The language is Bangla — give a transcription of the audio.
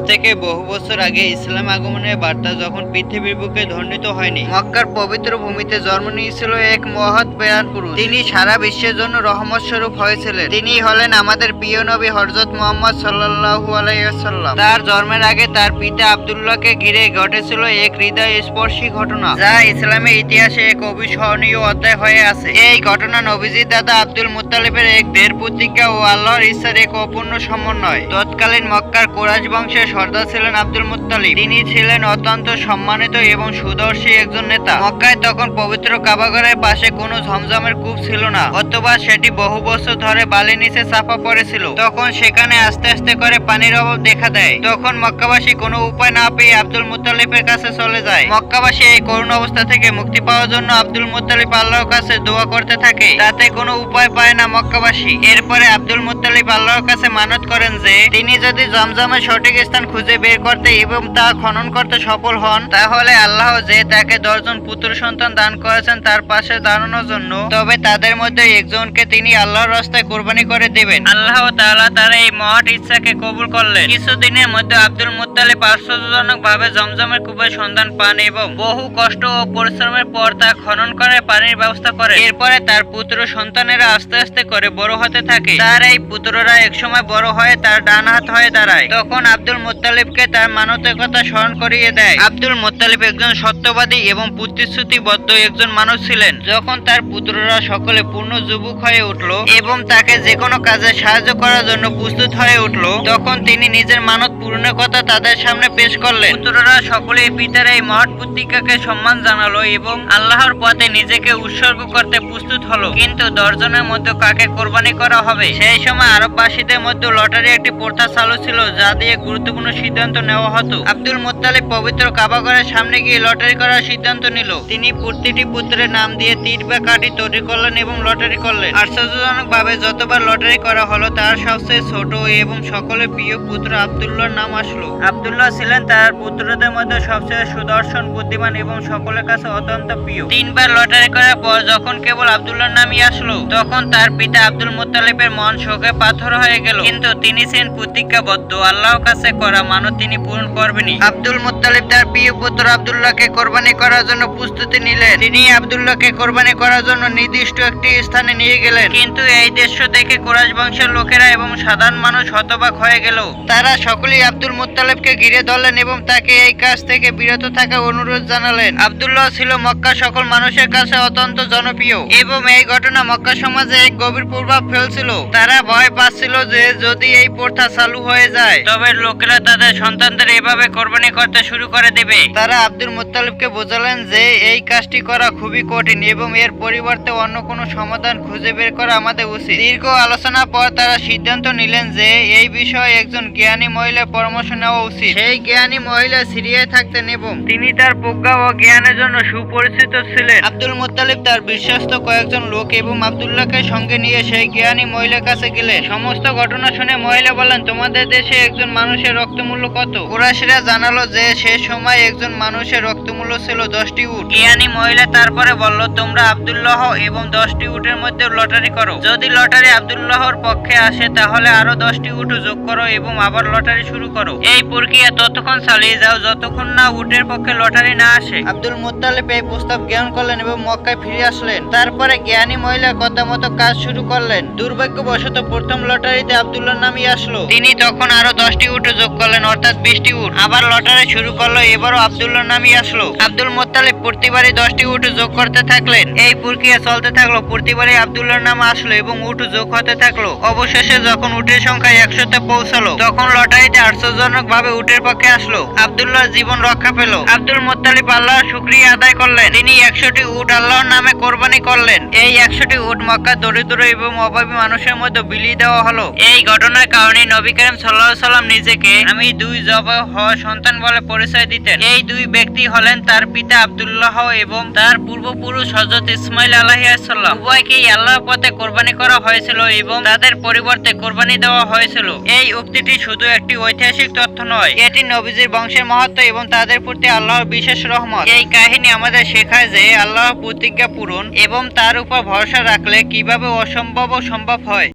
থেকে বহু বছর আগে ইসলাম আগমনের বার্তা যখন পৃথিবীর বুকে ধ্বনিত হয়নি, মক্কার পবিত্র ভূমিতে জন্ম নিয়েছিল এক মহৎ প্রাণ পুরুষ। তিনি সারা বিশ্বের জন্য রহমত স্বরূপ হয়েছিলেন। তিনি হলেন আমাদের প্রিয় নবী হযরত মুহাম্মদ সাল্লাল্লাহু আলাইহি ওয়াসাল্লাম। তার জন্মের আগে তার পিতা আব্দুল্লাহকে ঘিরে ঘটেছিল এক হৃদয় স্পর্শী ঘটনা, যা ইসলামের ইতিহাসে এক অবিস্মরণীয় অধ্যায় হয়ে আছে। এই ঘটনা নবীজির দাদা আব্দুল মুত্তালিবের এক দৃঢ় প্রতিজ্ঞা ও আল্লাহর ইচ্ছার এক অপূর্ণ সমন্বয়। তৎকালীন মক্কার কুরাইশ বংশের সর্দার ছিলেন আব্দুল মুত্তালিব। তিনি ছিলেন অত্যন্ত সম্মানিত এবং সুদর্শী একজন নেতা। মক্কায় তখন পবিত্র কাবাঘরের পাশে কোনো ঝমঝমের কূপ ছিল না, অথবা সেটি বহু বছর ধরে বালির নিচে চাপা পড়েছিল। তখন সেখানে আস্তে আস্তে করে পানির অভাব দেখা দেয়। তখন মক্কাবাসী কোনো উপায় না পেয়ে আব্দুল মুত্তালিবের কাছে চলে যায়। মক্কাবাসী এই করুণ অবস্থা থেকে মুক্তি পাওয়ার জন্য আব্দুল মুত্তালিব আল্লাহর কাছে দোয়া করতে থাকে। তাতে কোনো উপায় পায় না মক্কাবাসী। এরপরে আব্দুল মুত্তালিব আল্লাহর কাছে মানত করেন যে তিনি যদি জমজমের সঠিক স্থান খুঁজে বের করতে এবং তা খনন করতে সফল হন, তাহলে আল্লাহ যে তাকে 10 জন পুত্র সন্তান দান করেছেন তার পাশে দাঁড়ানোর জন্য, তবে তাদের মধ্যে একজনকে তিনি আল্লাহর রাস্তায় কোরবানি করে দেবেন। আল্লাহ তাআলা তার এই মহৎ ইচ্ছাকে কবুল করলেন। কিছুদিনের মধ্যে আব্দুল মুত্তালিব আশ্চর্যজনক ভাবে জমজমের কূপের সন্ধান পান এবং বহু কষ্ট ও পরিশ্রমের পর তা খনন করে পানির ব্যবস্থা করে। এরপরে তার পুত্র সন্তানেরা আস্তে আস্তে করে বড় হতে থাকে। তার এই পুত্ররা একসময় বড় হয়ে তার ডান হাত হয়ে দাঁড়ায়। তখন আব্দুল মুত্তালিবকে তার মানতের কথা স্মরণ করিয়ে দেয়। আব্দুল মুত্তালিব একজন সত্যবাদী এবং প্রতিশ্রুতিবদ্ধ একজন মানুষ ছিলেন। যখন তার পুত্ররা সকলে পূর্ণ যুবক হয়ে উঠল এবং তাকে যে কোনো কাজে সাহায্য করার জন্য প্রস্তুত হয়ে উঠল, তখন তিনি নিজের মানত পূরণের কথা তাদের সামনে পেশ করলেন। পুত্ররা সকলে পিতার এই মহৎ প্রতিজ্ঞাকে সম্মান জানালো এবং আল্লাহর পথে নিজেকে উৎসর্গ করতে প্রস্তুত হলো। কিন্তু 10 জনের মধ্যে কাকে কোরবানি করা হবে, সেই সময় আরববাসীদের মধ্যে লটারি একটি প্রথা চালু ছিল, যা দিয়ে গুরুত্বপূর্ণ সিদ্ধান্ত নেওয়া হতো। আব্দুল মুত্তালিব পবিত্র কাবাঘরের সামনে গিয়ে লটারি করার সিদ্ধান্ত নিল। তিনি প্রতিটি পুত্রের নাম দিয়ে তীর বা কাঠি তৈরি করলেন এবং লটারি করলেন। আশ্চর্যজনক ভাবে যতবার লটারি করা হলো, তার সবচেয়ে ছোট এবং সকলের প্রিয় পুত্র আব্দুল্লাহর নাম আসলো। আব্দুল্লাহ ছিলেন তার পুত্রদের মধ্যে সবচেয়ে সুদর্শন, বুদ্ধিমান এবং সকলের কাছে অত্যন্ত প্রিয়। 3 বার লটারি করার পর যখন কেবল আব্দুল্লাহর নামই আসলো, তখন তার পিতা আব্দুল মুত্তালিবের মন শোকে পাথর হয়ে গেল। কিন্তু তিনি ছিলেন প্রতিজ্ঞাবদ্ধ, আল্লাহর কাছে করা মানত তিনি পূরণ করবেনই। আব্দুল মুত্তালিব তার প্রিয় পুত্র আব্দুল্লাহকে কোরবানি করার জন্য প্রস্তুতি নিলেন। তিনি আব্দুল্লাহকে কোরবানি করার জন্য নির্দিষ্ট একটি স্থানে নিয়ে গেলেন। কিন্তু এই দৃশ্য দেখে কুরাইশ বংশের লোকেরা এবং সাধারণ মানুষ হতবাক হয়ে গেল। তারা সকলেই আব্দুল মুত্তালিবকে ঘিরে ধরলেন এবং তাকে এই কাজ থেকে বিরত থাকার অনুরোধ জানালেন। আব্দুল্লাহ ছিল মক্কার সকল মানুষের কাছে অত্যন্ত জনপ্রিয় এবং এই ঘটনা মক্কা সমাজে এক গভীর প্রভাব ফেলছিল। তারা ভয় পাচ্ছিল যে যদি এই প্রথা চালু হয়ে যায়, তবে লোকেরা তাদের সন্তানদের এভাবে কোরবানি করতে শুরু করে দেবে। তারা আব্দুল মুত্তালিবকে বোঝালেন যে এই কাজটি করা খুবই কঠিন এবং এর পরিবর্তে অন্য কোনো সমাধান খুঁজে বের করা আমাদের উচিত। দীর্ঘ আলোচনার পর তারা সিদ্ধান্ত নিলেন যে এই বিষয়ে একজন জ্ঞানী মহিলার পরামর্শ নেওয়া উচিত। সেই জ্ঞানী মহিলা সিরিয়ায় থাকতেন এবং তিনি তার প্রজ্ঞা ও জ্ঞানের জন্য সুপরিচিত ছিলেন। আব্দুল মুত্তালিব তার বিশ্বস্ত কয়েকজন লোক এবং আব্দুল্লাহকে সঙ্গে নিয়ে সেই জ্ঞানী মহিলার কাছে গেলেন। সমস্ত ঘটনা শুনে মহিলা বলেন, তোমাদের দেশে একজন মানুষের রক্তমূল্য কত? কুরাইশরা জানালো যে সে সময় একজন মানুষের রক্তমূল্য ছিল 10টি উট। জ্ঞানী মহিলা তারপরে বলল, তোমরা আব্দুল্লাহ এবং 10টি উটের মধ্যে লটারি করো। যদি লটারি আব্দুল্লাহর পক্ষে আসে, তাহলে আরো 10টি উট যোগ করো এবং আবার লটারি শুরু করো। এই প্রক্রিয়া ততক্ষণ চালিয়ে যাও যতক্ষণ না উটের পক্ষে লটারি না আসে। আব্দুল মুত্তালিব এই প্রস্তাব গ্রহণ করলেন এবং মক্কায় ফিরে আসলেন। তারপরে জ্ঞানী মহিলার কথা মতো কাজ শুরু করলেন। দুর্ভাগ্যবশত প্রথম লটারিতে আব্দুল্লাহর নামই আসলো। তিনি তখন আরো 10টি উট যোগ করলেন, অর্থাৎ 20টি উট। আবার লটারি শুরু করলো, এবারও আব্দুল্লাহর নামই আসলো। আব্দুল মুত্তালিব প্রতিবারই 10টি উট যোগ করতে থাকলেন। এই প্রক্রিয়া চলতে থাকলো। প্রতিবারই আব্দুল্লাহর নাম আসলো এবং উট যোগ হতে থাকলো। অবশেষে যখন উটের সংখ্যা 100-তে পৌঁছালো, তখন লটারিতে আশ্চর্যজনক ভাবে উটের পক্ষে আসলো। আব্দুল্লাহর জীবন রক্ষা পেল। আব্দুল মুত্তালিব আল্লাহর শুকরিয়া আদায় করলেন। তিনি 100টি উট আল্লাহর নামে কোরবানি করলেন। এই 100টি উট মক্কার দরিদ্র এবং অভাবী মানুষের মধ্যে বিলিয়ে দেওয়া হলো। এই ঘটনার কারণে নবী করিম সাল্লাল্লাহু আলাইহি সাল্লাম নিজেকে আমি 2 জবাই হওয়া সন্তান বলে পরিচয় দিতেন। এই 2 ব্যক্তি হলেন তার পিতা আব্দুল্লাহ এবং তার পূর্বপুরুষ হযরত ইসমাঈল আলাইহিস সালাম। উভয়কেই আল্লাহর পথে কোরবানি করা হয়েছিল এবং তাদের পরিবর্তে কোরবানি দেওয়া হয়েছিল। এই উক্তিটি শুধু একটি ঐতিহাসিক তথ্য নয়, এটি নবীজির বংশের মাহাত্ম্য এবং তাদের প্রতি আল্লাহর বিশেষ রহমত। এই কাহিনী আমাদের শেখায় যে আল্লাহর প্রতিজ্ঞা পূরণ এবং তার উপর ভরসা রাখলে কিভাবে অসম্ভব সম্ভব হয়।